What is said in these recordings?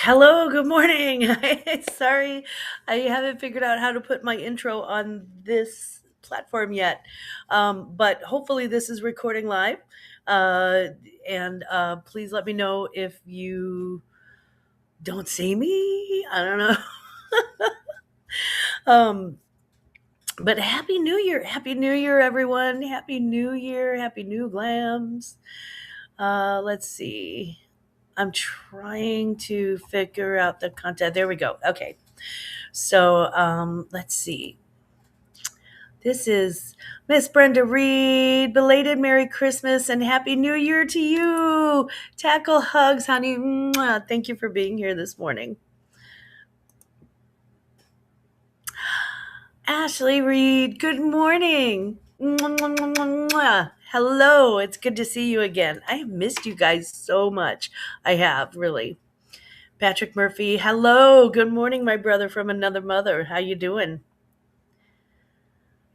Hello, good morning. Sorry, I haven't figured out how to put my intro on this platform yet. But hopefully, this is recording live. Uh, and please let me know if you don't see me. I don't know. um, but Happy New Year. Happy New Year, everyone. Happy New Year. Happy New Glams. Let's see. I'm trying to figure out the content. There we go. Okay. So let's see. This is Miss Brenda Reed. Belated Merry Christmas and Happy New Year to you. Tackle hugs, honey. Mwah. Thank you for being here this morning. Ashley Reed, good morning. Mwah, mwah, mwah, mwah, mwah. Hello, it's good to see you again. I have missed you guys so much. I have, really. Patrick Murphy, hello. Good morning, my brother from another mother. How you doing?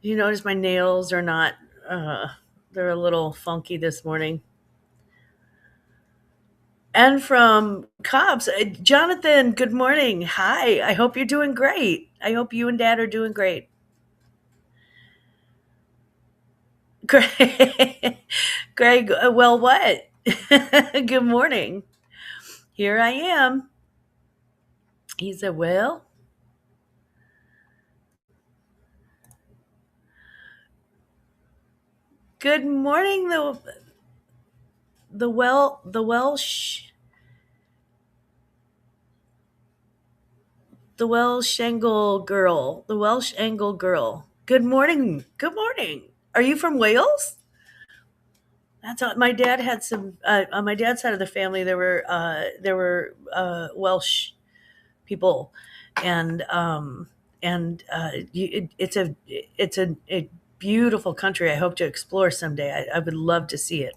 You notice my nails are not, uh, they're a little funky this morning. And from Cobbs, Jonathan, good morning. Hi, I hope you're doing great. I hope you and Dad are doing great. Greg, Greg well, what? Good morning. Here I am. He said, well, good morning, the Welsh the Welsh Angle girl. The Welsh Angle girl. Good morning. Good morning. Are you from Wales? That's all, my dad had some on my dad's side of the family. There were Welsh people, and it's a beautiful country. I hope to explore someday. I would love to see it.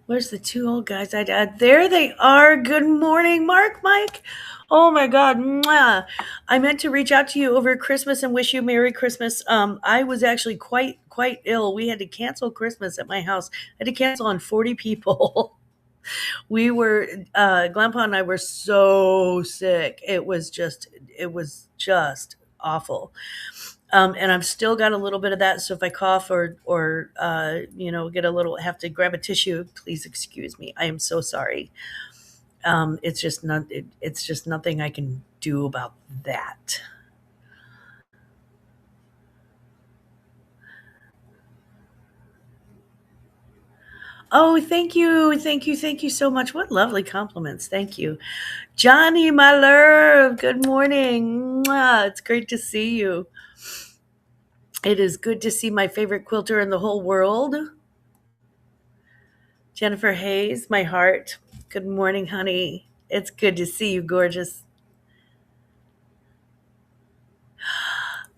Where's the two old guys? There they are. Good morning, Mark, Mike. Oh my God. Mwah. I meant to reach out to you over Christmas and wish you Merry Christmas. I was actually quite ill. We had to cancel Christmas at my house. I had to cancel on 40 people. We were Grandpa and I were so sick. It was just awful. And I've still got a little bit of that. So if I cough or get a little, have to grab a tissue, please excuse me. I am so sorry. It's just nothing I can do about that. Oh, thank you so much. What lovely compliments. Thank you, Johnny, my love. Good morning. Mwah. It's great to see you. It is good to see my favorite quilter in the whole world, Jennifer Hayes, my heart. Good morning, honey. It's good to see you, gorgeous.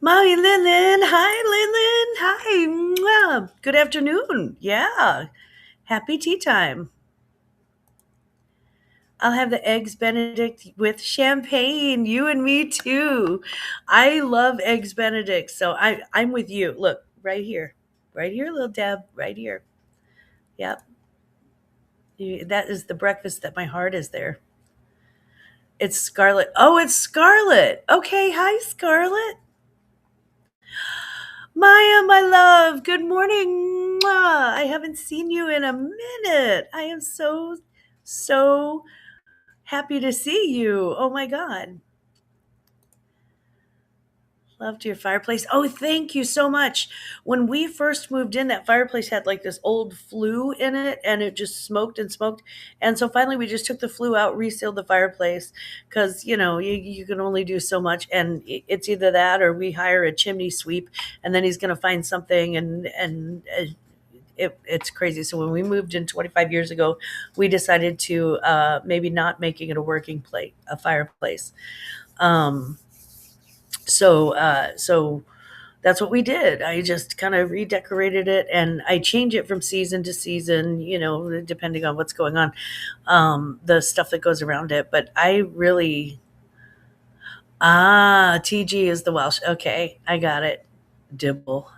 Molly Lilin. Hi, Lilin. Hi. Mwah. Good afternoon. Yeah. Happy tea time. I'll have the eggs Benedict with champagne. You and me too. I love eggs Benedict. So I'm with you. Look, right here. Right here, little Deb. Right here. Yep. That is the breakfast that my heart is there. It's Scarlett. Oh, it's Scarlett. Okay. Hi, Scarlett. Maya, my love. Good morning. Mwah. I haven't seen you in a minute. I am so happy to see you. Oh my God. Loved your fireplace. Oh, thank you so much. When we first moved in, that fireplace had like this old flue in it and it just smoked and smoked. And so finally we just took the flue out, resealed the fireplace because, you can only do so much. And it's either that or we hire a chimney sweep and then he's going to find something it's crazy. So when we moved in 25 years ago, we decided to maybe not making it a fireplace. Um, so that's what we did. I just kind of redecorated it and I change it from season to season, depending on what's going on, the stuff that goes around it. But I really, TG is the Welsh. Okay, I got it. Dibble.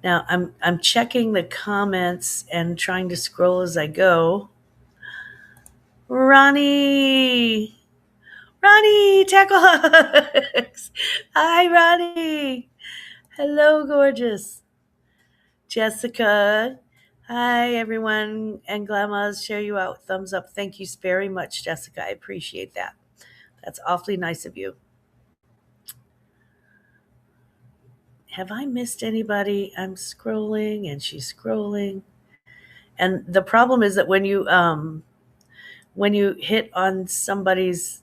Now I'm checking the comments and trying to scroll as I go. Ronnie, Ronnie, tackle hugs. Hi, Ronnie. Hello, gorgeous. Jessica. Hi, everyone. And Glammaz, share you out. Thumbs up. Thank you very much, Jessica. I appreciate that. That's awfully nice of you. Have I missed anybody? I'm scrolling and she's scrolling. And the problem is that when you hit on somebody's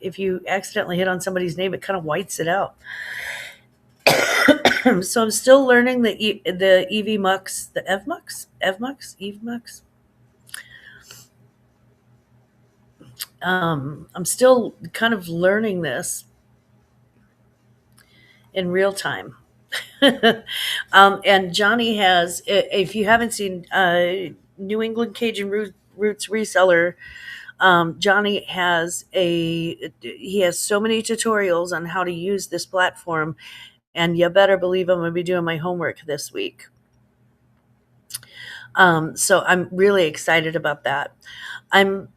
if you accidentally hit on somebody's name, it kind of whites it out. So I'm still learning the EvMux, the EvMux. I'm still kind of learning this in real time. And Johnny has, if you haven't seen New England Cajun Roots Reseller, Johnny he has so many tutorials on how to use this platform, and you better believe I'm going to be doing my homework this week. So I'm really excited about that. I'm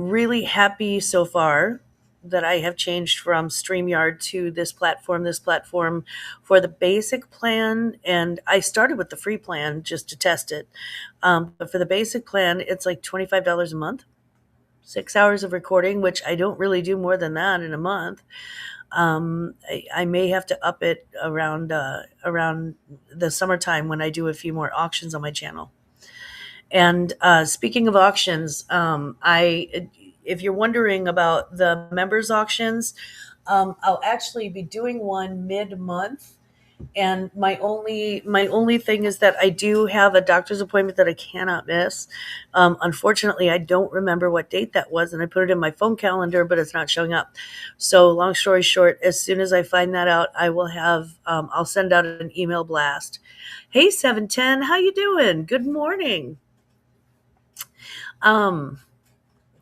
really happy so far that I have changed from StreamYard to this platform. This platform for the basic plan, and I started with the free plan just to test it. But for the basic plan, it's like $25 a month, 6 hours of recording, which I don't really do more than that in a month. I may have to up it around the summertime when I do a few more auctions on my channel. And speaking of auctions, if you're wondering about the members auctions, I'll actually be doing one mid-month. And my only thing is that I do have a doctor's appointment that I cannot miss. Unfortunately, I don't remember what date that was, and I put it in my phone calendar, but it's not showing up. So, long story short, as soon as I find that out, I will have I'll send out an email blast. Hey, 710, how you doing? Good morning. Um,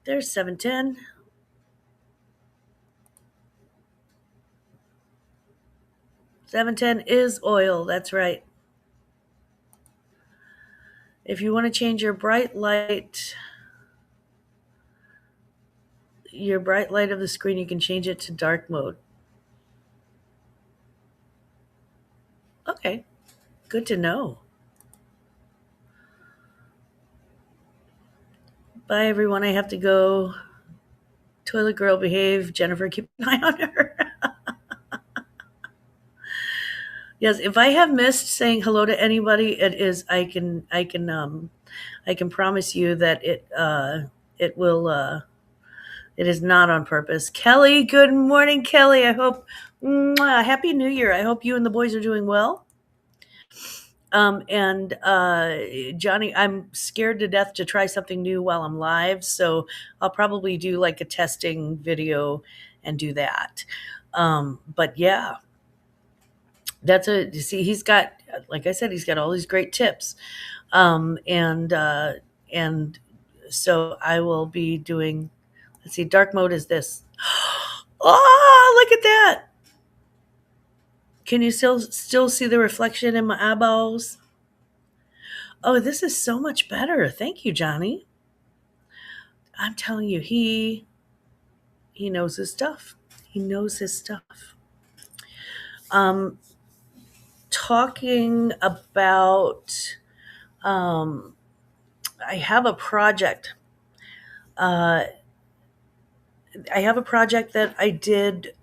there's 710. Is oil. That's right. If you want to change your bright light of the screen, you can change it to dark mode. Okay, good to know. Bye, everyone. I have to go. Toilet girl, behave. Jennifer, keep an eye on her. Yes, if I have missed saying hello to anybody, it is I can promise you that it will it is not on purpose. Kelly, good morning, Kelly. I hope happy New Year. I hope you and the boys are doing well. And Johnny, I'm scared to death to try something new while I'm live, so I'll probably do like a testing video and do that. But yeah, you see, he's got, like I said, he's got all these great tips. And so I will be doing, let's see, dark mode is this. Oh, look at that. Can you still see the reflection in my eyeballs? Oh, this is so much better. Thank you, Johnny. I'm telling you, he knows his stuff. He knows his stuff. Talking about, I have a project. I have a project that I did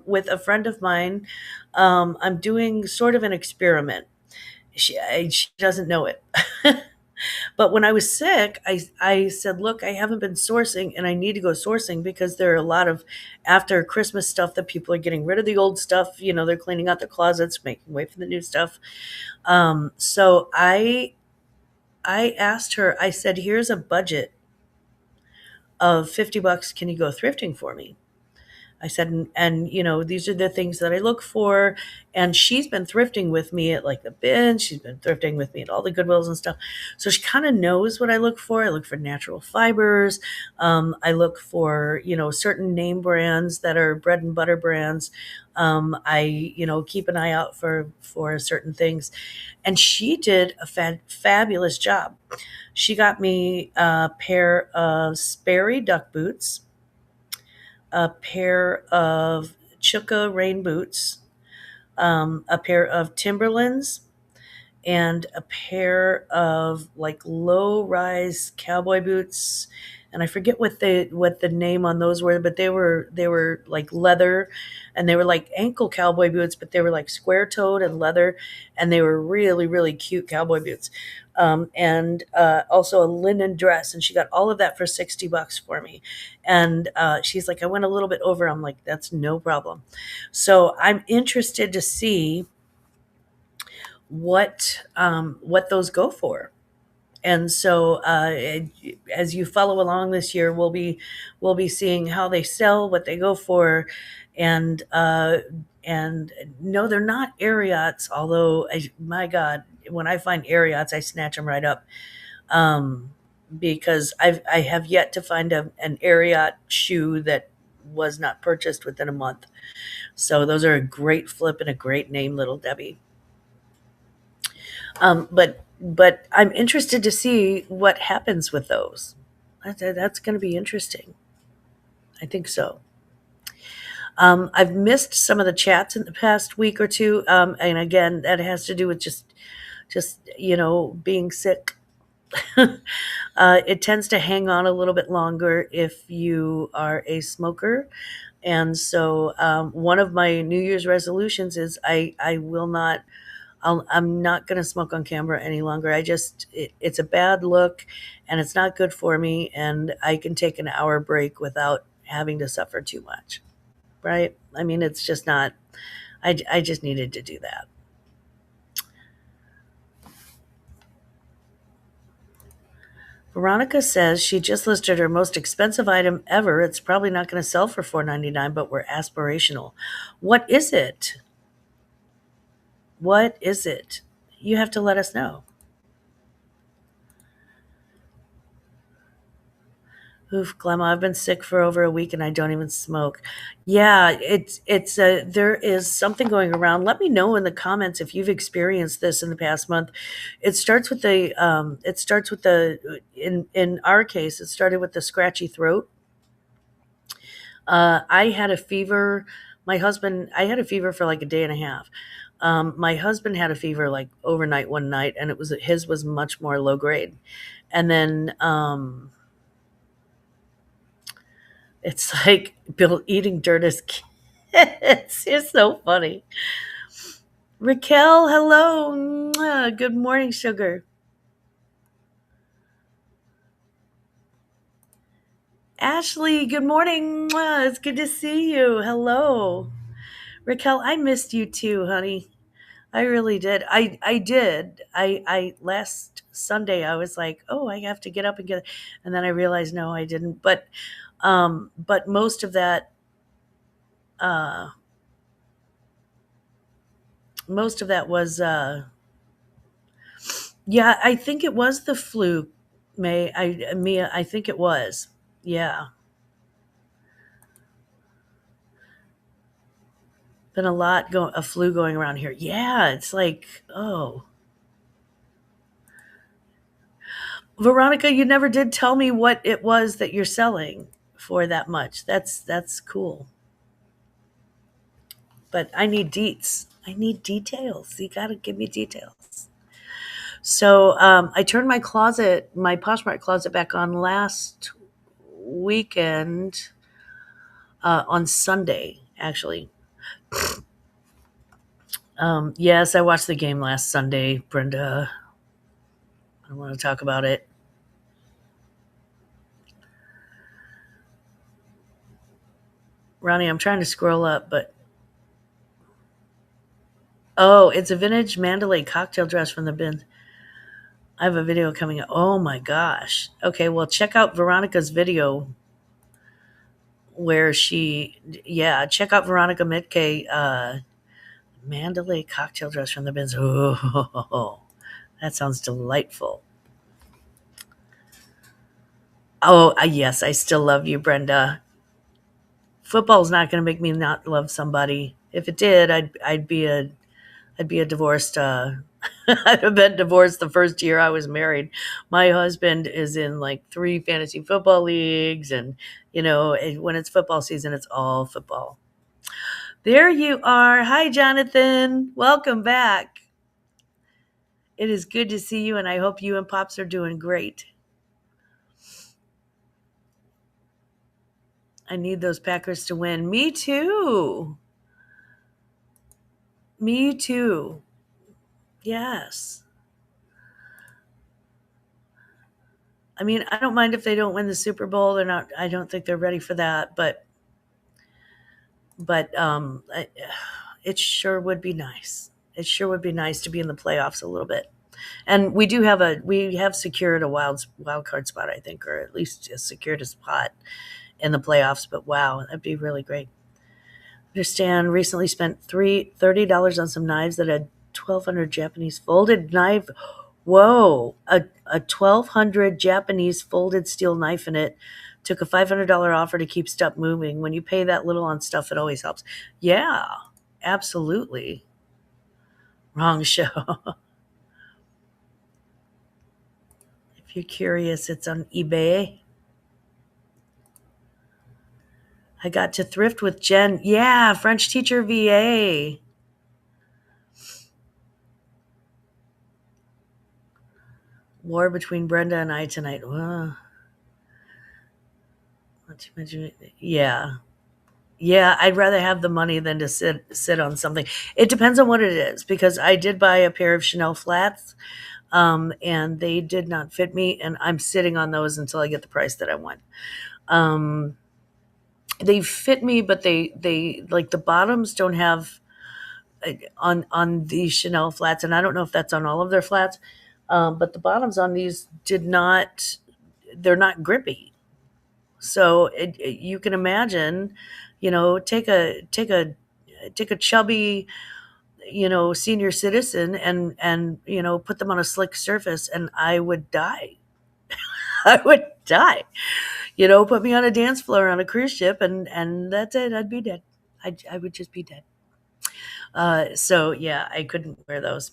with a friend of mine. I'm doing sort of an experiment. She doesn't know it. But when I was sick, I said, look, I haven't been sourcing and I need to go sourcing because there are a lot of after Christmas stuff that people are getting rid of the old stuff. You know, they're cleaning out their closets, making way for the new stuff. So I asked her, I said, here's a budget of $50. Can you go thrifting for me? I said, and these are the things that I look for. And she's been thrifting with me at like the bin. She's been thrifting with me at all the Goodwills and stuff. So she kind of knows what I look for. I look for natural fibers. I look for, certain name brands that are bread and butter brands. I, keep an eye out for certain things. And she did a fabulous job. She got me a pair of Sperry duck boots, a pair of Chukka rain boots, a pair of Timberlands, and a pair of like low rise cowboy boots. And I forget what the name on those were, but they were like leather, and they were like ankle cowboy boots, but they were like square toed and leather, and they were really really cute cowboy boots. And also a linen dress, and she got all of that for $60 for me. And she's like, I went a little bit over. I'm like, that's no problem. So I'm interested to see what those go for. And so as you follow along this year, we'll be seeing how they sell, what they go for. And no, they're not Ariats, although my God, when I find Ariats, I snatch them right up. Because I have yet to find an Ariat shoe that was not purchased within a month. So those are a great flip and a great name, Little Debbie. But I'm interested to see what happens with those. That's going to be interesting. I think so. I've missed some of the chats in the past week or two, and again, that has to do with just being sick. It tends to hang on a little bit longer if you are a smoker. And so one of my New Year's resolutions is I will not. I'm not going to smoke on camera any longer. It's a bad look, and it's not good for me. And I can take an hour break without having to suffer too much. Right? I mean, it's just not, I just needed to do that. Veronica says she just listed her most expensive item ever. It's probably not going to sell for $4.99, but we're aspirational. What is it? What is it? You have to let us know. Oof, Glamma, I've been sick for over a week and I don't even smoke. Yeah, there is something going around. Let me know in the comments if you've experienced this in the past month. In our case, it started with the scratchy throat. I had a fever. I had a fever for like a day and a half. My husband had a fever like overnight one night, and his was much more low grade. And then, it's like Bill eating dirt as kids. It's so funny. Raquel, hello. Mwah. Good morning, sugar. Ashley, good morning. Mwah. It's good to see you. Hello. Raquel, I missed you too, honey. I really did. I did. I last Sunday I was like, oh, I have to get up and get, and then I realized no, I didn't. But uh most of that was yeah, I think it was the flu, Mia, I think it was. Yeah. Been a flu going around here. Yeah, it's like, oh. Veronica, you never did tell me what it was that you're selling for that much. That's cool. But I need deets. I need details. You got to give me details. So I turned my Poshmark closet back on last weekend, on Sunday, actually. Yes, I watched the game last Sunday, Brenda. I want to talk about it. Ronnie, I'm trying to scroll up, but oh, it's a vintage Mandalay cocktail dress from the bin. I have a video coming up. Oh my gosh. Okay, well, check out Veronica's video where yeah, check out Veronica Mitke, Mandalay cocktail dress from the bins. Oh, that sounds delightful. Oh, yes, I still love you, Brenda. Football's not going to make me not love somebody. If it did, I'd be a divorced. I'd have been divorced the first year I was married. My husband is in like 3 fantasy football leagues, and when it's football season, it's all football. There you are. Hi, Jonathan. Welcome back. It is good to see you, and I hope you and Pops are doing great. I need those Packers to win. Me too. Me too. Yes. I mean, I don't mind if they don't win the Super Bowl. They're not. I don't think they're ready for that. But it sure would be nice. It sure would be nice to be in the playoffs a little bit. And we have secured a wild card spot, I think, or at least secured a spot in the playoffs. But wow, that'd be really great. Understand recently spent $30 on some knives that had 1,200 Japanese folded knife. Whoa, a 1,200 Japanese folded steel knife in it. Took a $500 offer to keep stuff moving. When you pay that little on stuff, it always helps. Yeah, absolutely. Wrong show. If you're curious, it's on eBay. I got to thrift with Jen. Yeah, French teacher VA. War between Brenda and I tonight. Not too much. Yeah. Yeah, I'd rather have the money than to sit on something. It depends on what it is because I did buy a pair of Chanel flats, and they did not fit me, and I'm sitting on those until I get the price that I want. Um, they fit me, but they like the bottoms don't have on these Chanel flats, and I don't know if that's on all of their flats, but the bottoms on these did not. They're not grippy. So you can imagine, take a chubby, senior citizen and put them on a slick surface, and I would die. I would die. Put me on a dance floor on a cruise ship, and that's it. I'd be dead. I would just be dead. So yeah, I couldn't wear those.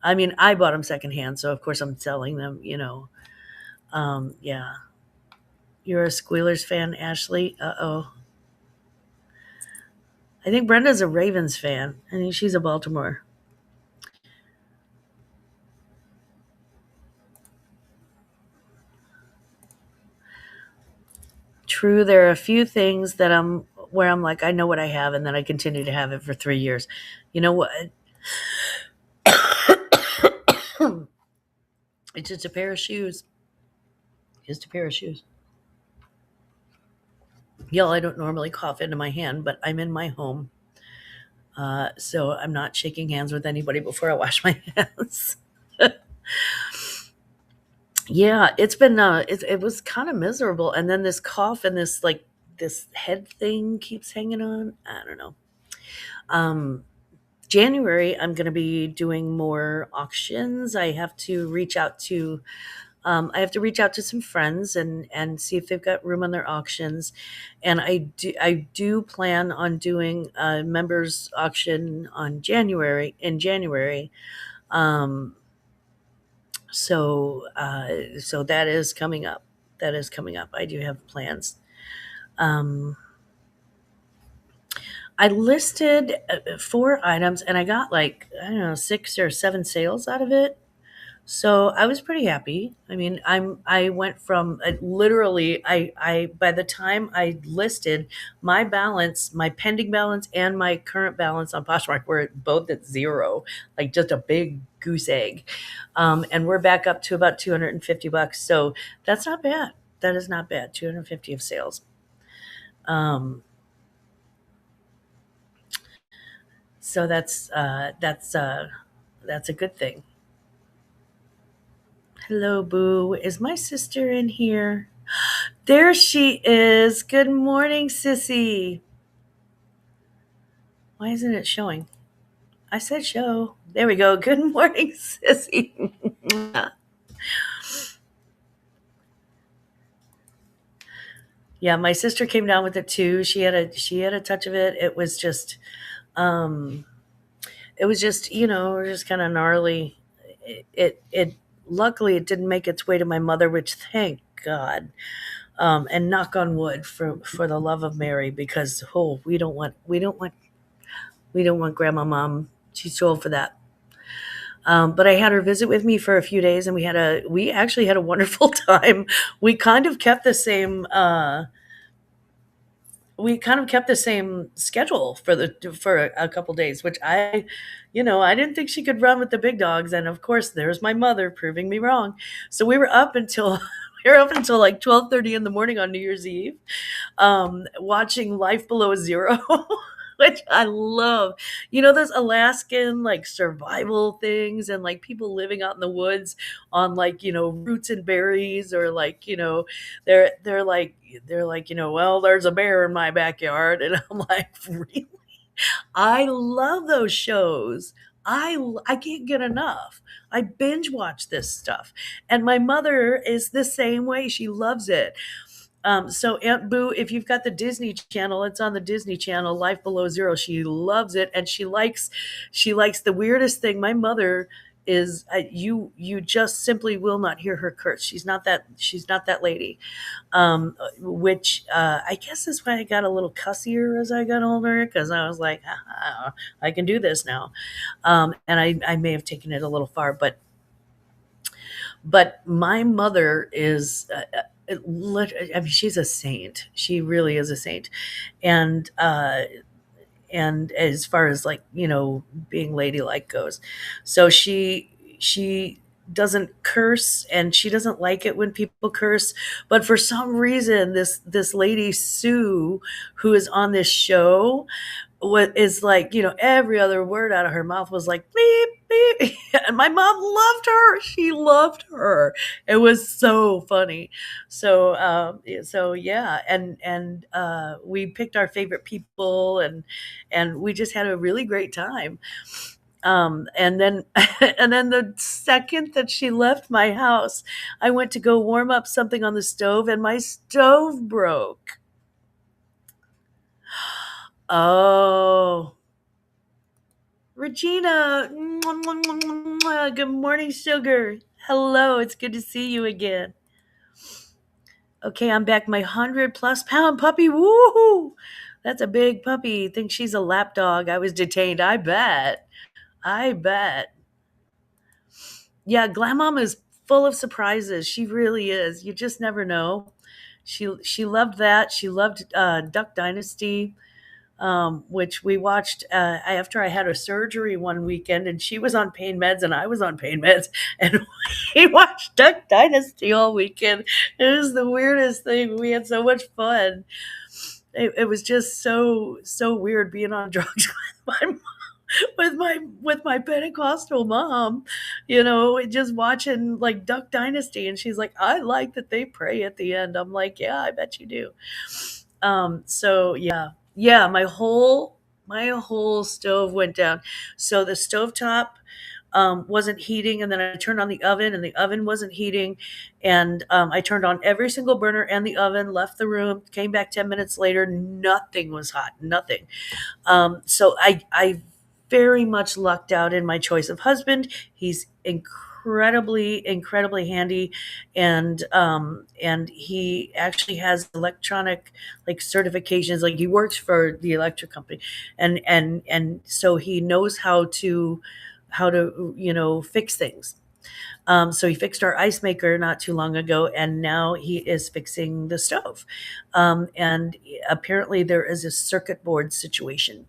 I mean, I bought them secondhand, so of course I'm selling them. Yeah. You're a Squealers fan, Ashley? Uh-oh. I think Brenda's a Ravens fan. I think she's a Baltimore. True, there are a few things that I'm like, I know what I have, and then I continue to have it for 3 years. You know what? It's just a pair of shoes. Just a pair of shoes. Y'all, I don't normally cough into my hand, but I'm in my home. So I'm not shaking hands with anybody before I wash my hands. Yeah, it's been it was kind of miserable, and then this cough and this head thing keeps hanging on. I don't know. Um, January, I'm going to be doing more auctions. I have to reach out to some friends and see if they've got room on their auctions, and I do plan on doing a members auction on January. Um, so that is coming up. That is coming up. I do have plans. Um, I listed 4 items and I got like, I don't know, 6 or 7 sales out of it. So I was pretty happy. I mean, I went from literally I by the time I listed my pending balance and my current balance on Poshmark were both at zero, like just a big goose egg. And we're back up to about $250. So that's not bad. That is not bad. 250 of sales. Um, so that's a good thing. Hello, Boo. Is my sister in here? There she is. Good morning, sissy. Why isn't it showing? I said show. There we go. Good morning, sissy. Yeah, my sister came down with it too. She had a touch of it. Um it was just, just kind of gnarly. It luckily it didn't make its way to my mother, which thank God. And knock on wood for the love of Mary, because we don't want grandma mom. She's too old for that. But I had her visit with me for a few days, and we actually had a wonderful time. We kind of kept the same schedule for a couple days, which I didn't think she could run with the big dogs, and of course there's my mother proving me wrong. So we were up until like 12:30 in the morning on New Year's Eve, watching Life Below Zero, which I love. Those Alaskan like survival things, and like people living out in the woods on like roots and berries, or like they're like well, there's a bear in my backyard, and I'm like, really? I love those shows. I can't get enough. I binge watch this stuff, and my mother is the same way. She loves it. So Aunt Boo, if you've got the Disney Channel, it's on the Disney Channel, Life Below Zero. She loves it, and she likes the weirdest thing. My mother is you just simply will not hear her curse. She's not that lady. Which I guess is why I got a little cussier as I got older, because I was like, I can do this now. And I may have taken it a little far, but my mother is I mean, she's a saint. She really is a saint. And as far as like being ladylike goes, so she doesn't curse, and she doesn't like it when people curse. But for some reason, this lady Sue, who is on this show, what is like, every other word out of her mouth was like beep beep. And my mom loved her. She loved her. It was so funny. So yeah, and we picked our favorite people, and we just had a really great time. And then and then the second that she left my house, I went to go warm up something on the stove, and my stove broke. Oh, Regina, good morning, sugar. Hello, it's good to see you again. Okay, I'm back. My 100+ pound puppy. Woohoo! That's a big puppy. Think she's a lap dog. I was detained. I bet. I bet. Yeah, Glamma is full of surprises. She really is. You just never know. She loved that. She loved Duck Dynasty, which we watched after I had a surgery one weekend, and she was on pain meds and I was on pain meds, and we watched Duck Dynasty all weekend. It was the weirdest thing. We had so much fun. It was just so weird being on drugs with my Pentecostal mom, just watching like Duck Dynasty, and she's like, I like that they pray at the end. I'm like, yeah, I bet you do. So yeah, my whole stove went down. So the stovetop wasn't heating, and then I turned on the oven, and the oven wasn't heating, and I turned on every single burner and the oven, left the room, came back 10 minutes later, nothing was hot, nothing. So I very much lucked out in my choice of husband. He's incredibly handy, and he actually has electronic like certifications. Like, he works for the electric company, and so he knows how to fix things. So he fixed our ice maker not too long ago, and now he is fixing the stove. And apparently there is a circuit board situation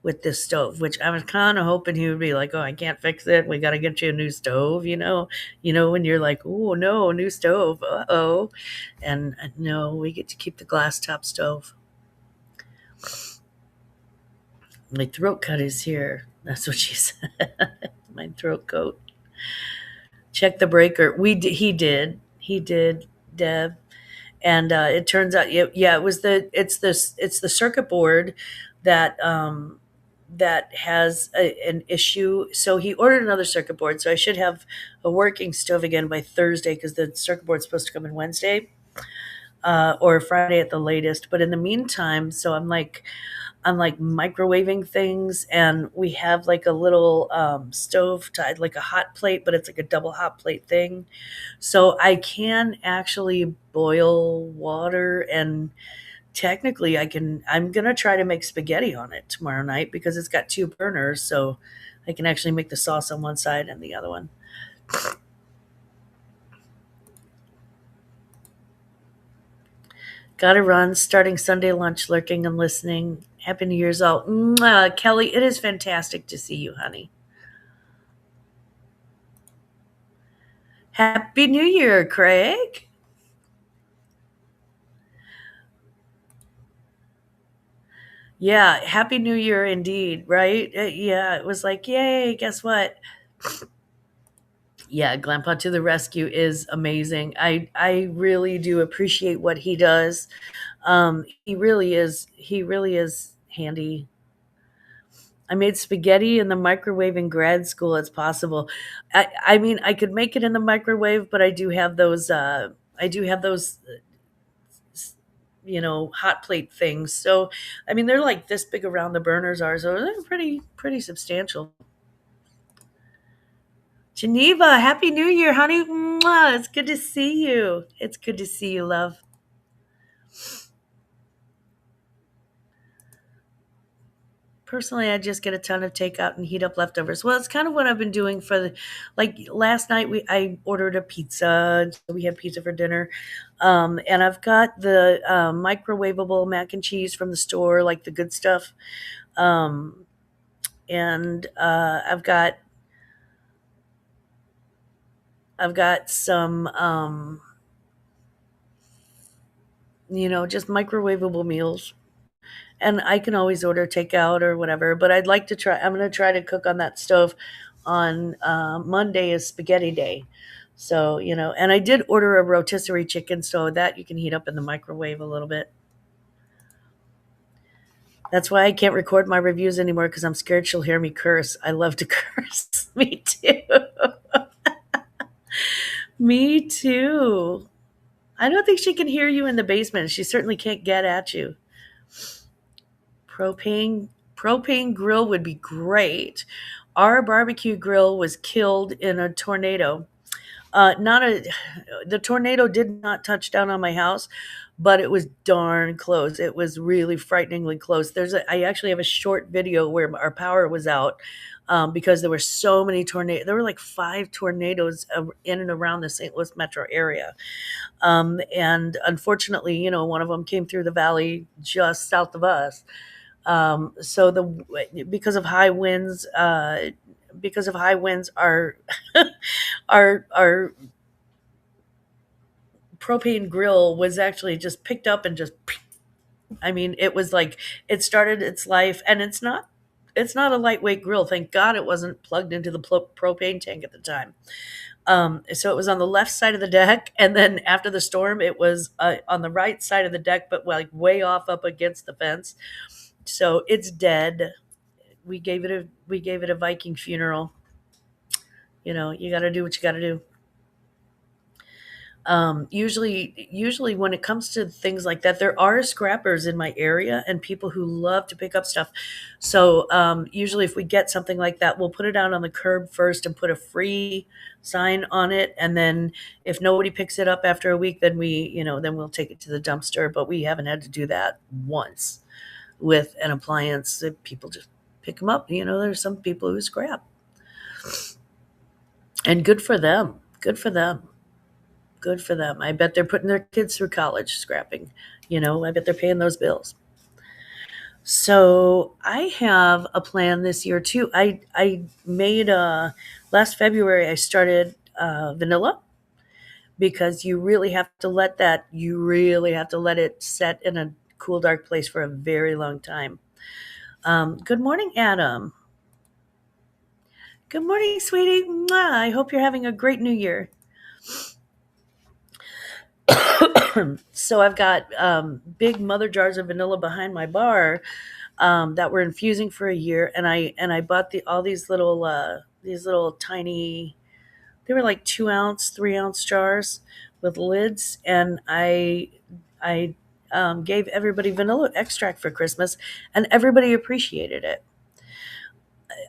with this stove, which I was kind of hoping he would be like, "Oh, I can't fix it. We got to get you a new stove." When you're like, "Oh no, new stove, oh," and no, we get to keep the glass top stove. My throat cut is here. That's what she said. My throat coat. Check the breaker. He did, Deb. And it turns out, yeah, it's the circuit board that that has an issue. So he ordered another circuit board. So I should have a working stove again by Thursday, because the circuit board's supposed to come in Wednesday or Friday at the latest. But in the meantime, so I'm like microwaving things, and we have like a little stove tied, like a hot plate, but it's like a double hot plate thing. So I can actually boil water, and technically I'm going to try to make spaghetti on it tomorrow night, because it's got two burners. So I can actually make the sauce on one side and the other one. Gotta run. Starting Sunday lunch, lurking and listening. Happy New Year's all. Mwah. Kelly, it is fantastic to see you, honey. Happy New Year, Craig. Yeah, Happy New Year indeed, right? Yeah, it was like, yay, guess what? Yeah, Grandpa to the rescue is amazing. I really do appreciate what he does. He really is handy. I made spaghetti in the microwave in grad school. It's possible. I mean, I could make it in the microwave, but I do have those, hot plate things. So, I mean, they're like this big around, the burners are, so they're pretty substantial. Geneva, Happy New Year, honey. Mwah, it's good to see you. It's good to see you, love. Personally, I just get a ton of takeout and heat up leftovers. Well, it's kind of what I've been doing for the, like last night. I ordered a pizza, so we had pizza for dinner, and I've got the microwavable mac and cheese from the store, like the good stuff, um, and I've got some just microwavable meals. And I can always order takeout or whatever, but I'd like to try. I'm going to try to cook on that stove on Monday is spaghetti day. So, and I did order a rotisserie chicken, so that you can heat up in the microwave a little bit. That's why I can't record my reviews anymore, because I'm scared she'll hear me curse. I love to curse. Me too. Me too. I don't think she can hear you in the basement. She certainly can't get at you. Propane grill would be great. Our barbecue grill was killed in a tornado. Not a The tornado did not touch down on my house, but it was darn close. It was really frighteningly close. I actually have a short video where our power was out, because there were so many tornadoes. There were like five tornadoes in and around the St. Louis metro area. And unfortunately, one of them came through the valley just south of us. So the because of high winds, our our propane grill was actually just picked up and just. I mean, it was like it started its life, and it's not a lightweight grill. Thank God it wasn't plugged into the propane tank at the time. So it was on the left side of the deck, and then after the storm, it was on the right side of the deck, but like way off up against the fence. So it's dead. We gave it a Viking funeral. You got to do what you got to do. Usually when it comes to things like that, there are scrappers in my area and people who love to pick up stuff. So usually, if we get something like that, we'll put it out on the curb first and put a free sign on it, and then if nobody picks it up after a week, then we'll take it to the dumpster. But we haven't had to do that once with an appliance. People just pick them up. There's some people who scrap, and good for them. Good for them. Good for them. I bet they're putting their kids through college scrapping. I bet they're paying those bills. So I have a plan this year too. I made last February. I started vanilla, because you really have to let it set in a cool, dark place for a very long time. Good morning, Adam. Good morning, sweetie. Mwah. I hope you're having a great New Year. So I've got big mother jars of vanilla behind my bar that we're infusing for a year, and I bought all these little tiny. They were like 2 ounce, 3 ounce jars with lids, and I gave everybody vanilla extract for Christmas, and everybody appreciated it.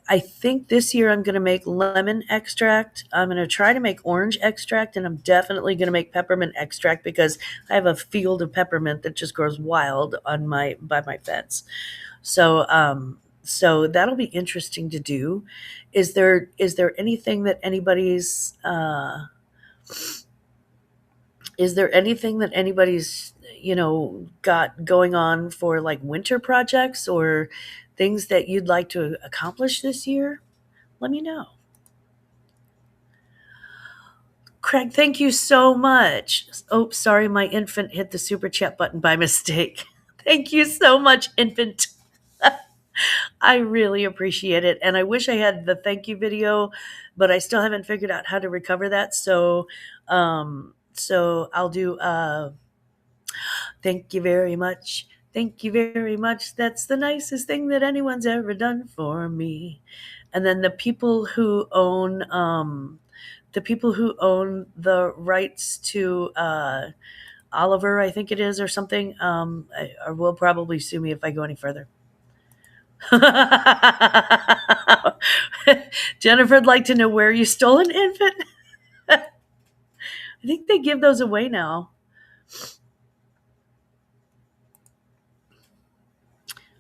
I think this year I'm going to make lemon extract. I'm going to try to make orange extract, and I'm definitely going to make peppermint extract because I have a field of peppermint that just grows wild on my by my fence. So that'll be interesting to do. Is there anything that anybody's got going on for like winter projects or things that you'd like to accomplish this year? Let me know. Craig, thank you so much. Oh, sorry, my infant hit the super chat button by mistake. Thank you so much, infant. I really appreciate it. And I wish I had the thank you video, but I still haven't figured out how to recover that. So I'll do thank you very much. Thank you very much. That's the nicest thing that anyone's ever done for me. And then the people who own the rights to Oliver, I think it is, or something, will probably sue me if I go any further. Jennifer'd like to know where you stole an infant. I think they give those away now.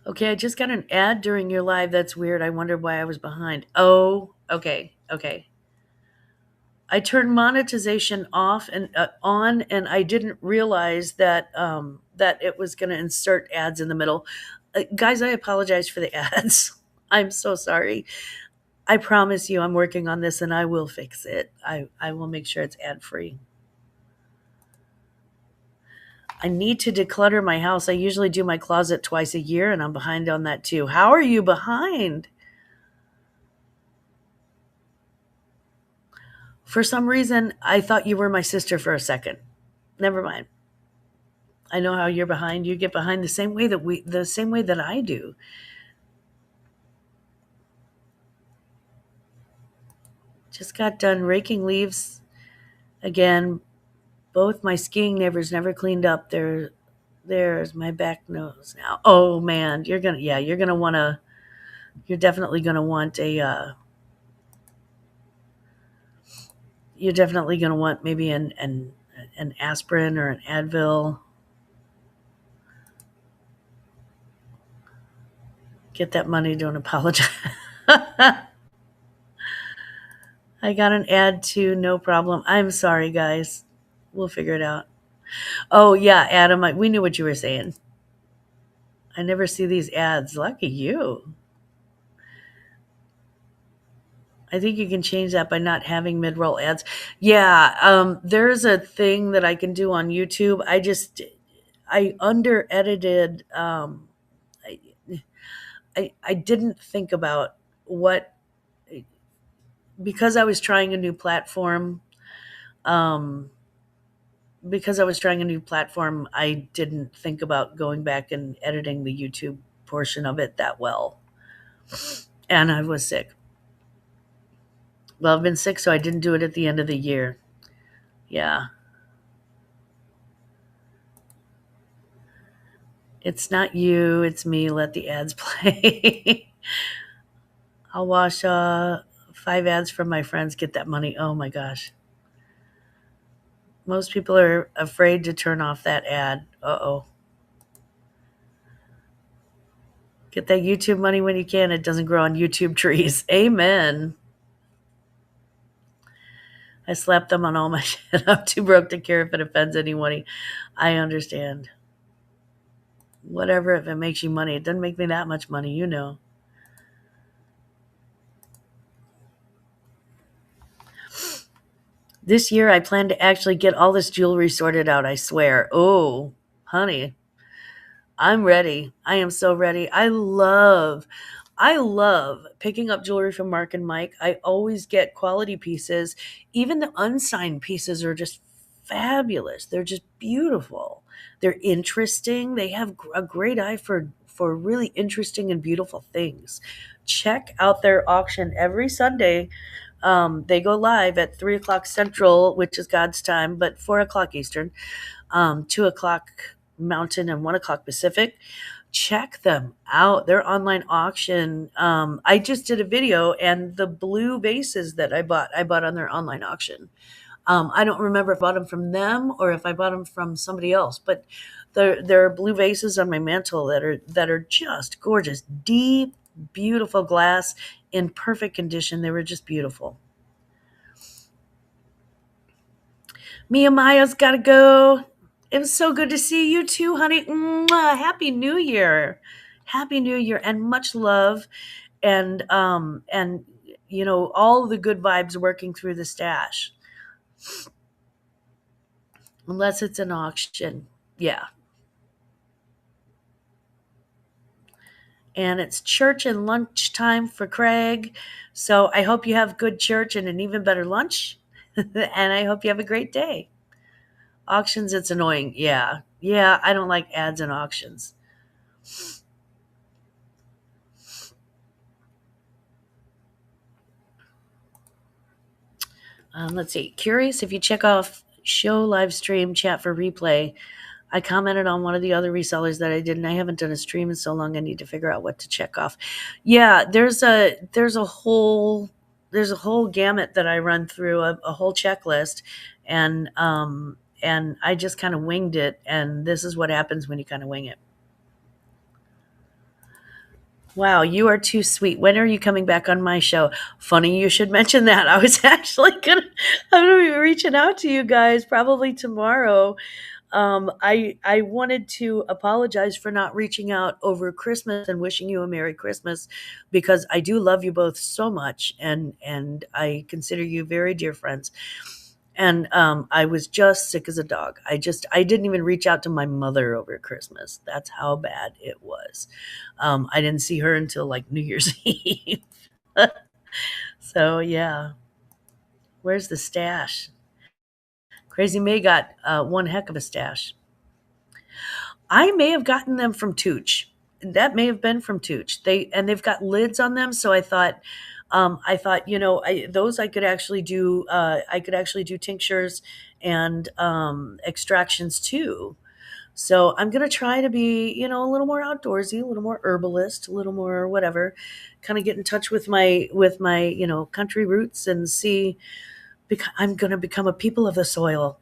Okay, I just got an ad during your live. That's weird. I wondered why I was behind. Oh, okay. I turned monetization off and on, and I didn't realize that that it was going to insert ads in the middle. Guys, I apologize for the ads. I'm so sorry. I promise you, I'm working on this, and I will fix it. I will make sure it's ad free. I need to declutter my house. I usually do my closet twice a year, and I'm behind on that too. How are you behind? For some reason, I thought you were my sister for a second. Never mind. I know how you're behind. You get behind the same way that I do. Just got done raking leaves again. Both my skiing neighbors never cleaned up there's my back nose now. Oh man, you're definitely gonna want you're definitely gonna want maybe an aspirin or an Advil. Get that money, don't apologize. I got an ad too, no problem. I'm sorry, guys. We'll figure it out. Oh, yeah, Adam, we knew what you were saying. I never see these ads. Lucky you. I think you can change that by not having mid-roll ads. Yeah, there's a thing that I can do on YouTube. I under-edited. I didn't think about what, because I was trying a new platform. I didn't think about going back and editing the YouTube portion of it that well. And I was sick. Well, I've been sick, so I didn't do it at the end of the year. Yeah. It's not you, it's me. Let the ads play. I'll wash 5 ads from my friends, get that money. Oh my gosh. Most people are afraid to turn off that ad. Uh-oh. Get that YouTube money when you can. It doesn't grow on YouTube trees. Amen. I slapped them on all my shit. I'm too broke to care if it offends anyone. I understand. Whatever, if it makes you money. It doesn't make me that much money, you know. This year, I plan to actually get all this jewelry sorted out, I swear. Oh, honey, I'm ready. I am so ready. I love picking up jewelry from Mark and Mike. I always get quality pieces. Even the unsigned pieces are just fabulous. They're just beautiful. They're interesting. They have a great eye for really interesting and beautiful things. Check out their auction every Sunday. They go live at 3 o'clock Central, which is God's time, but 4 o'clock Eastern, 2 o'clock Mountain, and 1 o'clock Pacific. Check them out. Their online auction. I just did a video, and the blue vases that I bought on their online auction. I don't remember if I bought them from them or if I bought them from somebody else, but there are blue vases on my mantle that are just gorgeous, deep, beautiful glass in perfect condition. They were just beautiful. Mia Maya's got to go. It was so good to see you too, honey. Mwah. Happy New Year. Happy New Year and much love and all the good vibes working through the stash. Unless it's an auction. Yeah. And it's church and lunch time for Craig. So I hope you have good church and an even better lunch. And I hope you have a great day. Auctions, it's annoying. Yeah. Yeah, I don't like ads and auctions. Let's see. Curious if you check off show live stream chat for replay. I commented on one of the other resellers that I did, and I haven't done a stream in so long. I need to figure out what to check off. Yeah, there's a whole gamut that I run through, a whole checklist, and I just kind of winged it. And this is what happens when you kind of wing it. Wow, you are too sweet. When are you coming back on my show? Funny you should mention that. I was actually I'm gonna be reaching out to you guys probably tomorrow. I wanted to apologize for not reaching out over Christmas and wishing you a Merry Christmas, because I do love you both so much, and I consider you very dear friends. And I was just sick as a dog. I didn't even reach out to my mother over Christmas. That's how bad it was. I didn't see her until like New Year's Eve. So yeah, where's the stash? Crazy May got one heck of a stash. I may have gotten them from Tooch. That may have been from Tooch. They've got lids on them, so I thought, those I could actually do. I could actually do tinctures and extractions too. So I'm gonna try to be, a little more outdoorsy, a little more herbalist, a little more whatever. Kind of get in touch with my country roots and see. I'm gonna become a people of the soil.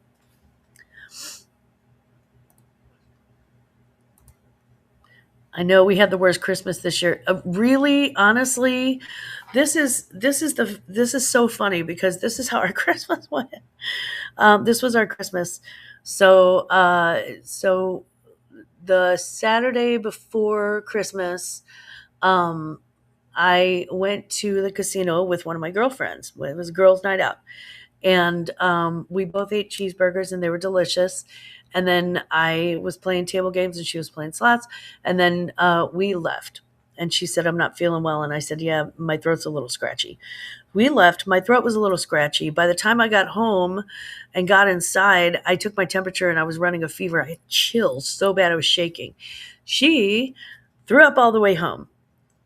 I know we had the worst Christmas this year. Really, honestly, this is so funny because this is how our Christmas went. This was our Christmas. So the Saturday before Christmas, I went to the casino with one of my girlfriends. It was a girls' night out, and we both ate cheeseburgers, and they were delicious. And then I was playing table games, and she was playing slots. And then we left. And she said, "I'm not feeling well." And I said, "Yeah, my throat's a little scratchy." We left. My throat was a little scratchy. By the time I got home and got inside, I took my temperature and I was running a fever. I had chills so bad I was shaking. She threw up all the way home.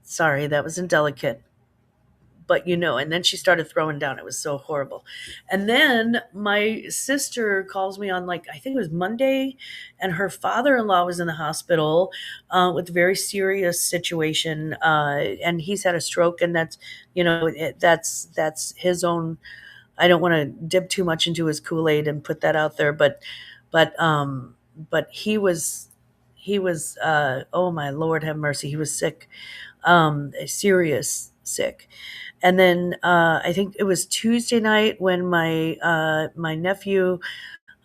Sorry, that was indelicate. But and then she started throwing down. It was so horrible. And then my sister calls me on, I think it was Monday, and her father-in-law was in the hospital with a very serious situation, and he's had a stroke, and that's his own. I don't want to dip too much into his Kool-Aid and put that out there, but he was oh my Lord have mercy, he was sick, serious sick. And then I think it was Tuesday night when my nephew,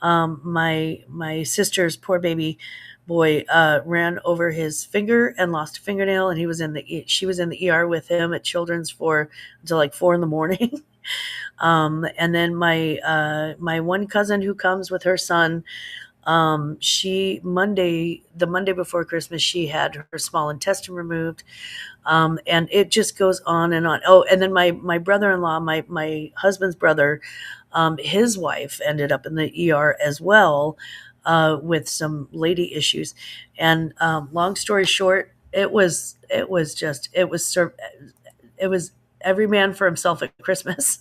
my sister's poor baby boy, ran over his finger and lost a fingernail, and she was in the ER with him at Children's until like 4 a.m. And then my one cousin who comes with her son, The Monday before Christmas, she had her small intestine removed. And it just goes on and on. Oh, and then my brother-in-law, my husband's brother, his wife ended up in the ER as well, with some lady issues. And long story short, it was every man for himself at Christmas.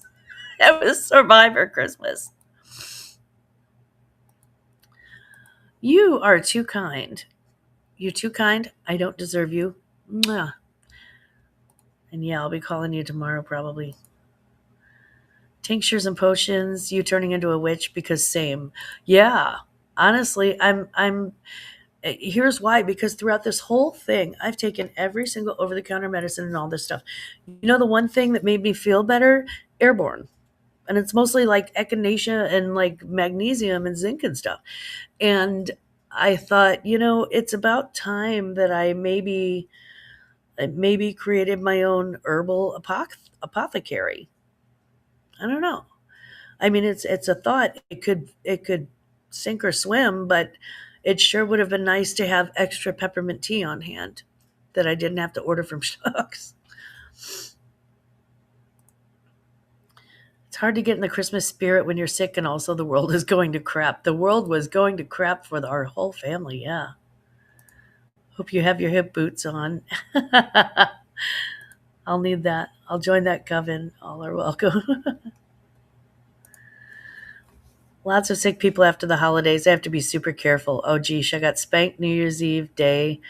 It was Survivor Christmas. You are too kind. You're too kind. I don't deserve you. Mwah. And yeah, I'll be calling you tomorrow probably. Tinctures and potions, you turning into a witch, because same. Yeah. Honestly, I'm here's why, because throughout this whole thing, I've taken every single over the counter medicine and all this stuff. You know, the one thing that made me feel better? Airborne. And it's mostly like echinacea and like magnesium and zinc and stuff. And I thought, it's about time that I maybe created my own herbal apothecary. I don't know. I mean, it's a thought. It could sink or swim, but it sure would have been nice to have extra peppermint tea on hand that I didn't have to order from Schnucks. It's hard to get in the Christmas spirit when you're sick, and also the world is going to crap. The world was going to crap for our whole family. Yeah. Hope you have your hip boots on. I'll need that. I'll join that coven. All are welcome. Lots of sick people after the holidays. I have to be super careful. Oh, geez, I got spanked New Year's Eve day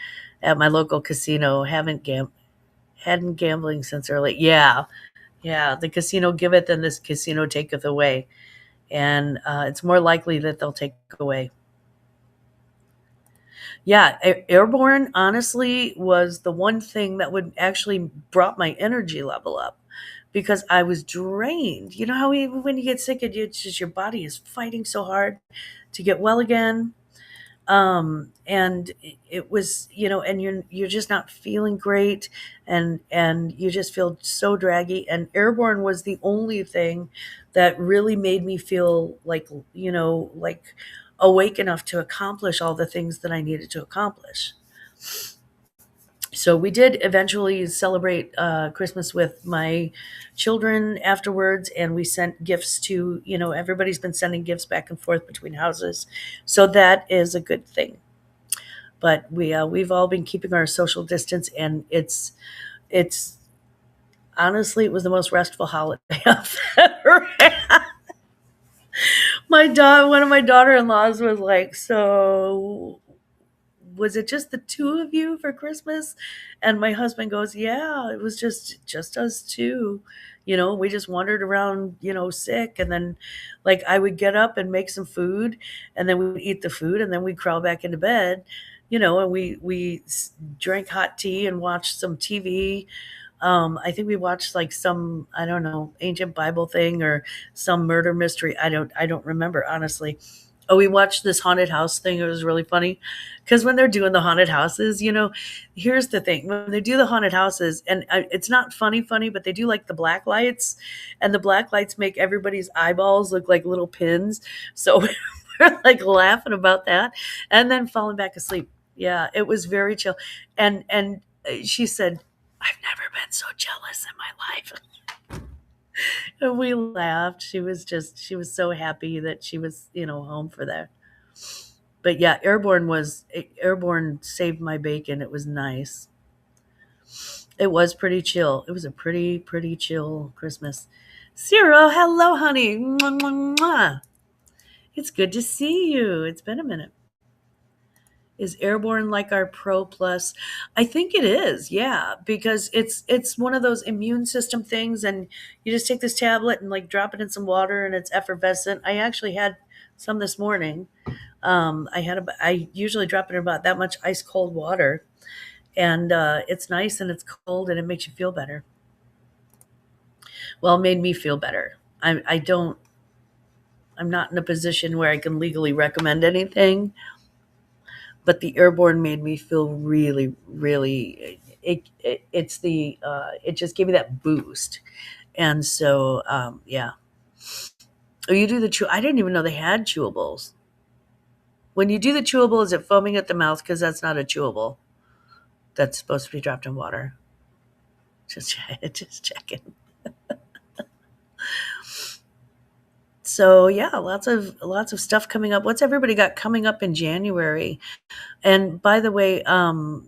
at my local casino. Hadn't gambling since early. Yeah, yeah. The casino giveth, and this casino taketh away, and it's more likely that they'll take away. Yeah, airborne honestly was the one thing that would actually brought my energy level up, because I was drained. You know how even when you get sick, it's just your body is fighting so hard to get well again. And it was, and you're just not feeling great, and you just feel so draggy. And airborne was the only thing that really made me feel like awake enough to accomplish all the things that I needed to accomplish. So we did eventually celebrate Christmas with my children afterwards, and we sent gifts to, everybody's been sending gifts back and forth between houses, so that is a good thing. But we've all been keeping our social distance, and it's honestly, it was the most restful holiday I've ever had. One of my daughter-in-laws was like, "So was it just the two of you for Christmas?" And my husband goes, "Yeah, it was just us two. We just wandered around, sick, and then like I would get up and make some food, and then we would eat the food, and then we'd crawl back into bed, and we drank hot tea and watched some TV. I think we watched like some, I don't know, ancient Bible thing or some murder mystery. I don't remember, honestly. Oh, we watched this haunted house thing. It was really funny because when they're doing the haunted houses, here's the thing: when they do the haunted houses, and it's not funny, but they do like the black lights, and the black lights make everybody's eyeballs look like little pins. So we're like laughing about that, and then falling back asleep. Yeah, it was very chill. And she said, "I've never been so jealous in my life." And we laughed. She was so happy that she was, home for that. But yeah, airborne saved my bacon. It was nice. It was pretty chill. It was a pretty chill Christmas. Cyril, hello, honey. Mwah, mwah, mwah. It's good to see you. It's been a minute. Is airborne like our Pro Plus? I think it is, yeah, because it's one of those immune system things, and you just take this tablet and like drop it in some water, and it's effervescent. I actually had some this morning. I usually drop it in about that much ice cold water, and it's nice and it's cold and it makes you feel better. Well, it made me feel better. I don't. I'm not in a position where I can legally recommend anything, but the airborne made me feel really, really. It just gave me that boost, and so yeah. Oh, you do the chew? I didn't even know they had chewables. When you do the chewable, is it foaming at the mouth? Because that's not a chewable. That's supposed to be dropped in water. Just checking. So yeah, lots of stuff coming up. What's everybody got coming up in January? And I'm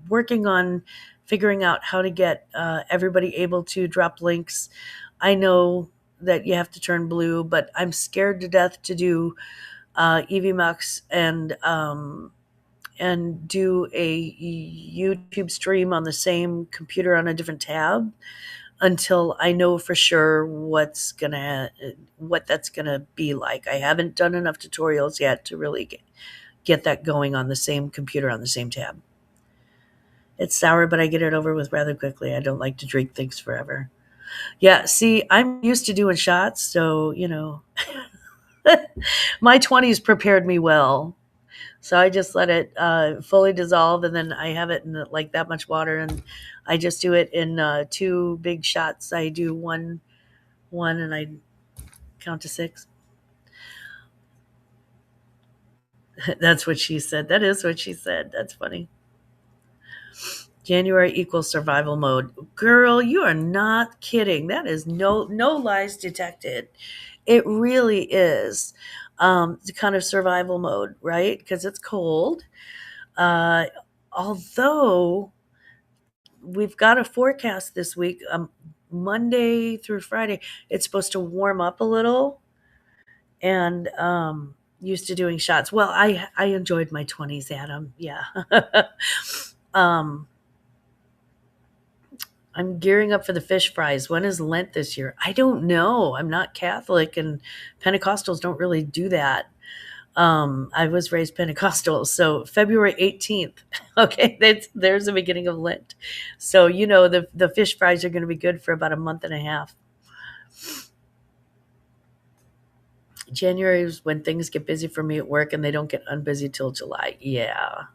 working on figuring out how to get everybody able to drop links. I know that you have to turn blue, but I'm scared to death to do EvMux and do a YouTube stream on the same computer on a different tab until I know for sure what that's gonna be like. I haven't done enough tutorials yet to really get that going on the same computer on the same tab. It's sour, but I get it over with rather quickly. I don't like to drink things forever. Yeah, see, I'm used to doing shots, so my 20s prepared me well. So I just let it fully dissolve, and then I have it in like that much water, and I just do it in two big shots. I do one, and I count to 6. That's what she said. That is what she said. That's funny. January equals survival mode. Girl, you are not kidding. That is no lies detected. It really is the kind of survival mode, right? Because it's cold. Uh, Although we've got a forecast this week, Monday through Friday, it's supposed to warm up a little, and used to doing shots. Well, I enjoyed my 20s, Adam. Yeah. um, I'm gearing up for the fish fries. When is Lent this year? I don't know. I'm not Catholic, and Pentecostals don't really do that. I was raised Pentecostal, so February 18th. Okay, there's the beginning of Lent. So the fish fries are going to be good for about a month and a half. January is when things get busy for me at work, and they don't get unbusy till July. Yeah.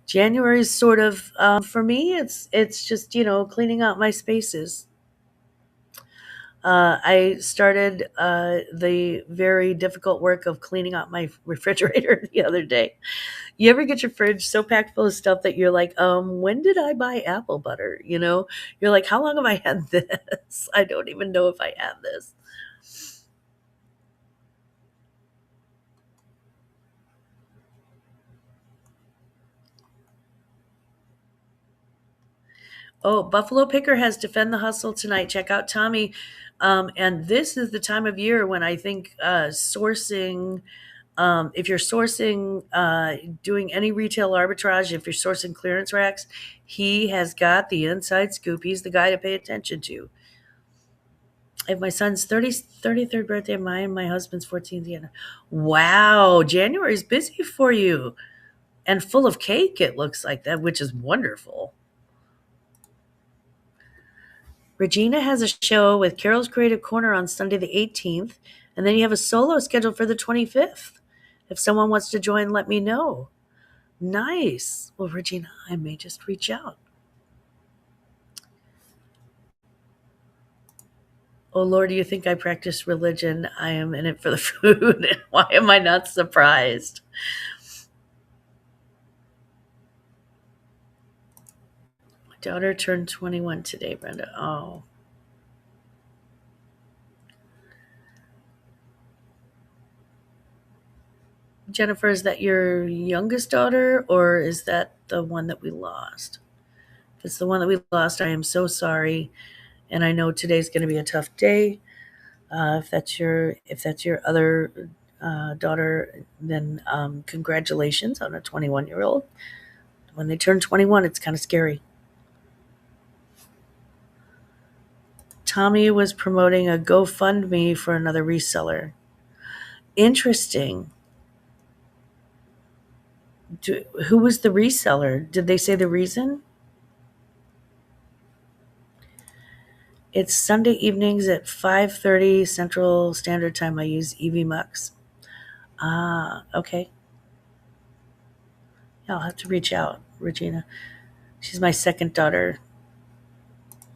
January is sort of for me. It's just cleaning out my spaces. I started the very difficult work of cleaning out my refrigerator the other day. You ever get your fridge so packed full of stuff that you're like, when did I buy apple butter? You're like, how long have I had this? I don't even know if I had this. Oh, Buffalo Picker has Defend the Hustle tonight. Check out Tommy. And this is the time of year when I think sourcing, if you're sourcing, doing any retail arbitrage, if you're sourcing clearance racks, he has got the inside scoop. He's the guy to pay attention to. I have my son's 33rd birthday, mine, my husband's 14th. Yeah. Wow, January's busy for you and full of cake, it looks like that, which is wonderful. Regina has a show with Carol's Creative Corner on Sunday the 18th, and then you have a solo scheduled for the 25th. If someone wants to join, let me know. Nice. Well, Regina, I may just reach out. Oh, Lord, do you think I practice religion? I am in it for the food. Why am I not surprised? My daughter turned 21 today, Brenda. Oh. Jennifer, is that your youngest daughter, or is that the one that we lost? If it's the one that we lost, I am so sorry, and I know today's going to be a tough day. If that's your other daughter, then congratulations on a 21-year-old. When they turn 21, it's kind of scary. Tommy was promoting a GoFundMe for another reseller. Interesting. Who was the reseller? Did they say the reason? It's Sunday evenings at 5:30 Central Standard Time. I use EvMux. Ah, okay. Yeah, I'll have to reach out, Regina. She's my second daughter.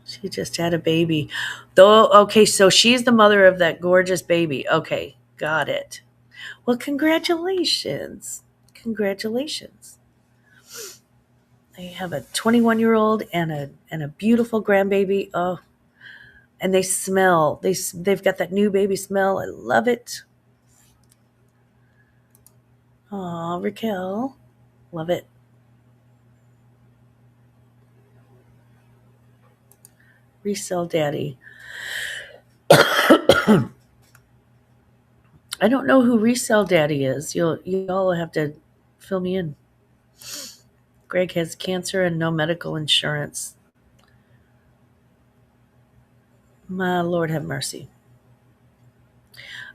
She just had a baby. Though, okay, so she's the mother of that gorgeous baby. Okay, got it. Well, congratulations. Congratulations. They have a 21-year-old and a beautiful grandbaby. Oh, and they smell. They've got that new baby smell. I love it. Oh, Raquel. Love it. Resell daddy. I don't know who Resell Daddy is. You'll have to fill me in. Greg has cancer and no medical insurance. My Lord have mercy.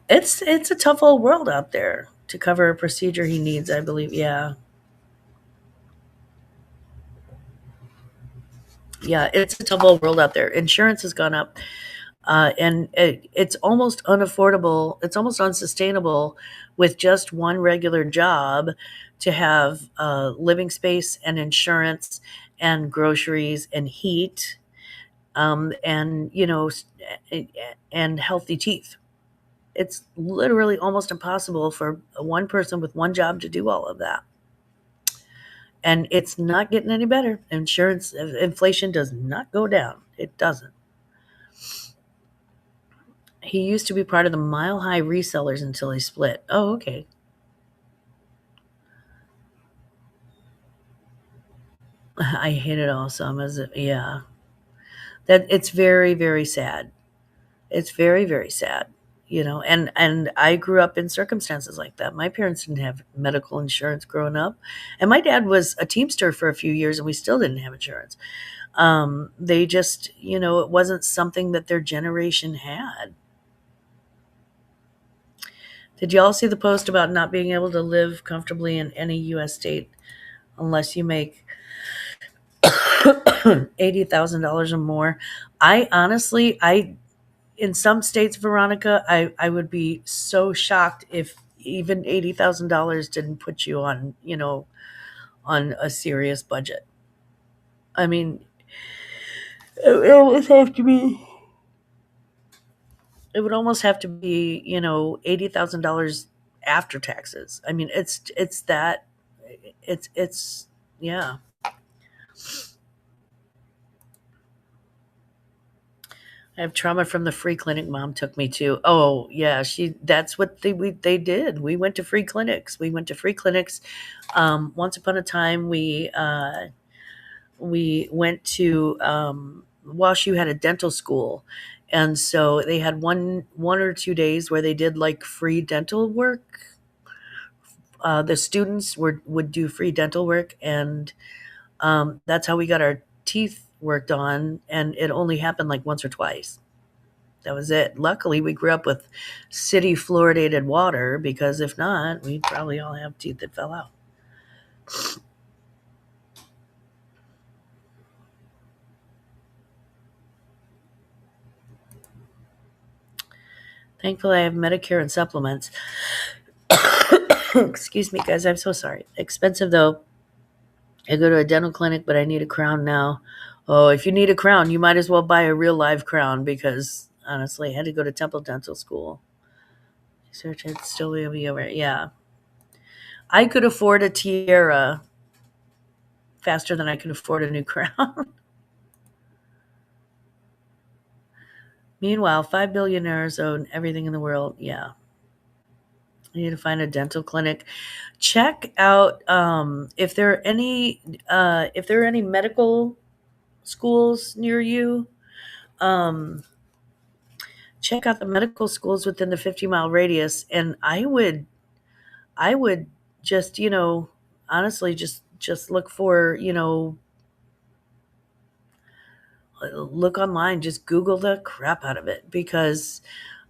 It's a tough old world out there to cover a procedure he needs, I believe. Yeah. Yeah, it's a tough old world out there. Insurance has gone up. And it's almost unaffordable. It's almost unsustainable with just one regular job to have living space and insurance and groceries and heat, and and healthy teeth. It's literally almost impossible for one person with one job to do all of that. And it's not getting any better. Insurance inflation does not go down. It doesn't. He used to be part of the Mile High resellers until he split. Oh, okay. I hate it all. Some as yeah. That it's very very sad. It's very very sad. And I grew up in circumstances like that. My parents didn't have medical insurance growing up, and my dad was a teamster for a few years, and we still didn't have insurance. They just, it wasn't something that their generation had. Did y'all see the post about not being able to live comfortably in any U.S. state unless you make $80,000 or more? I honestly, in some states, Veronica, I would be so shocked if even $80,000 didn't put you on, on a serious budget. I mean, it would have to be. It would almost have to be, $80,000 after taxes. I mean, it's that. It's yeah. I have trauma from the free clinic mom took me to. Oh, yeah, that's what they did. We went to free clinics. We went to free clinics. Once upon a time, we went to WashU had a dental school, and so they had one or 2 days where they did like free dental work. The students would do free dental work, and that's how we got our teeth worked on. And it only happened like once or twice. That was it. Luckily, we grew up with city fluoridated water, because if not, we'd probably all have teeth that fell out. Thankfully, I have Medicare and supplements. Excuse me, guys. I'm so sorry. Expensive though. I go to a dental clinic, but I need a crown now. Oh, if you need a crown, you might as well buy a real live crown, because honestly, I had to go to Temple Dental School. Search it still will be over. Yeah. I could afford a tiara faster than I could afford a new crown. Meanwhile, 5 billionaires own everything in the world. Yeah. I need to find a dental clinic. Check out if there are any medical schools near you. Um, Check out the medical schools within the 50-mile radius, and I would just, honestly, just look for, look online, just Google the crap out of it, because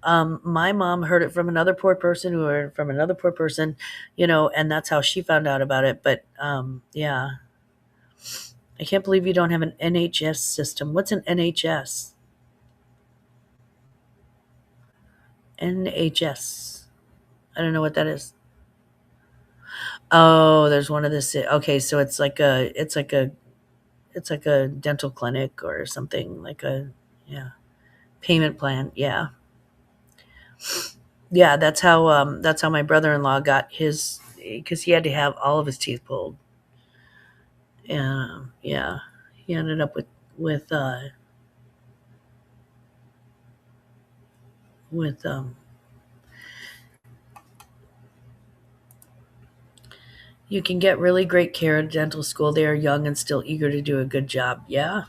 my mom heard it from another poor person who heard it from another poor person, and that's how she found out about it. But yeah, I can't believe you don't have an NHS system. What's an NHS? NHS. I don't know what that is. Oh, there's one of this. Okay, so it's like a it's like a dental clinic or something like a, yeah, payment plan. Yeah. Yeah, that's how my brother-in-law got his, because he had to have all of his teeth pulled. And yeah, he ended up with with you can get really great care at dental school. They are young and still eager to do a good job. Yeah.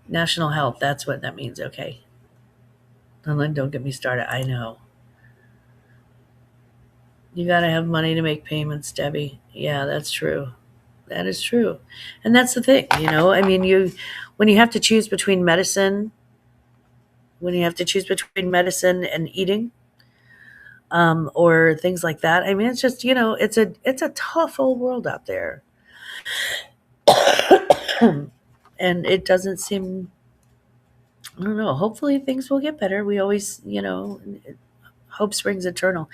National health, that's what that means. Okay. And then don't get me started. I know. You got to have money to make payments, Debbie. Yeah, that's true. That is true. And that's the thing, I mean, when you have to choose between medicine, when you have to choose between medicine and eating, or things like that. I mean, it's just, it's a tough old world out there. And it doesn't seem, I don't know, hopefully things will get better. We always, hope springs eternal.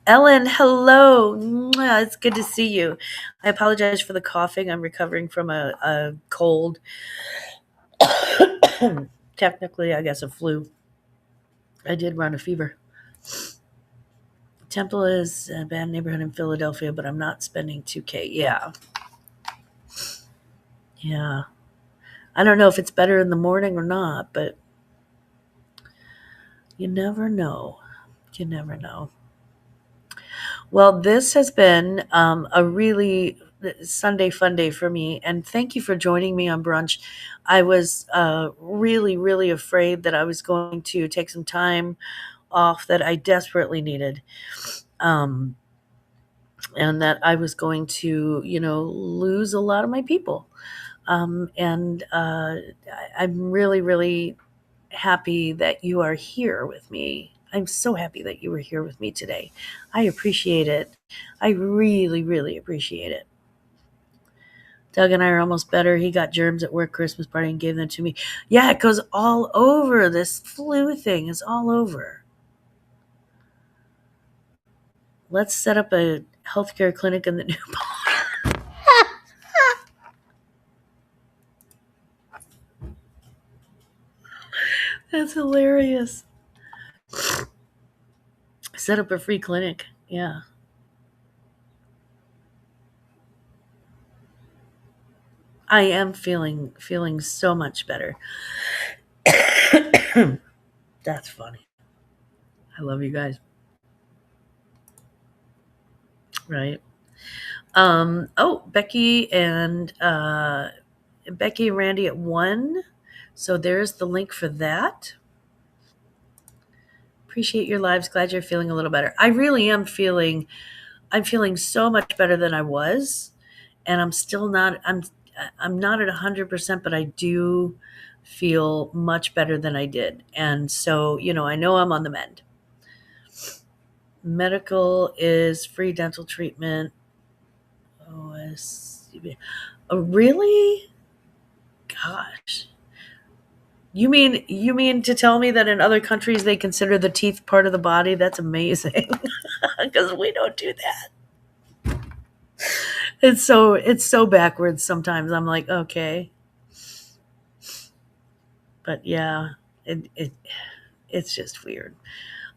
Ellen, hello. Mwah, it's good to see you. I apologize for the coughing. I'm recovering from a cold. Technically, I guess a flu. I did run a fever. Temple is a bad neighborhood in Philadelphia, but I'm not spending 2K. Yeah. Yeah. I don't know if it's better in the morning or not, but you never know. You never know. Well, this has been a really Sunday fun day for me, and thank you for joining me on brunch. I was really, really afraid that I was going to take some time off that I desperately needed, um, and that I was going to, lose a lot of my people. And I'm really, really happy that you are here with me. I'm so happy that you were here with me today. I appreciate it. I really, really appreciate it. Doug and I are almost better. He got germs at work Christmas party and gave them to me. Yeah, it goes all over. This flu thing is all over. Let's set up a healthcare clinic in the new barn. That's hilarious. Set up a free clinic. Yeah. I am feeling so much better. That's funny. I love you guys. Right. Oh, Becky and Randy at 1. So there's the link for that. Appreciate your lives. Glad you're feeling a little better. I really am I'm feeling so much better than I was, and I'm not at 100%, but I do feel much better than I did. And so, I know I'm on the mend. Medical is free dental treatment. OSCB. Oh, really? Gosh. You mean to tell me that in other countries they consider the teeth part of the body? That's amazing. Because we don't do that. It's so backwards sometimes. I'm like, okay. But yeah, it's just weird.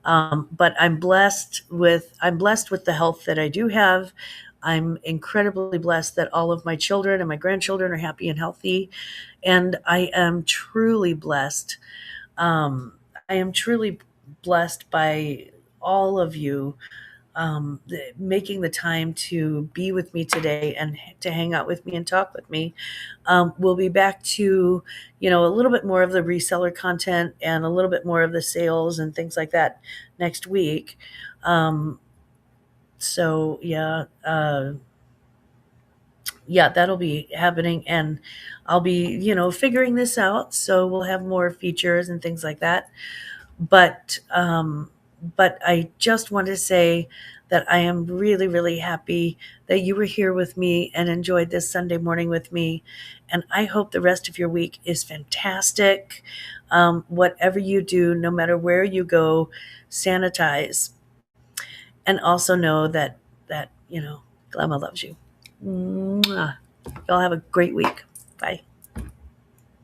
But I'm blessed with the health that I do have. I'm incredibly blessed that all of my children and my grandchildren are happy and healthy, and I am truly blessed. Um, I am truly blessed by all of you, making the time to be with me today and to hang out with me and talk with me. We'll be back to, a little bit more of the reseller content and a little bit more of the sales and things like that next week. Um, so yeah, that'll be happening, and I'll be, figuring this out. So we'll have more features and things like that. But I just want to say that I am really, really happy that you were here with me and enjoyed this Sunday morning with me. And I hope the rest of your week is fantastic. Whatever you do, no matter where you go, sanitize, and also know that Glamma loves you. Mwah. Y'all have a great week. Bye.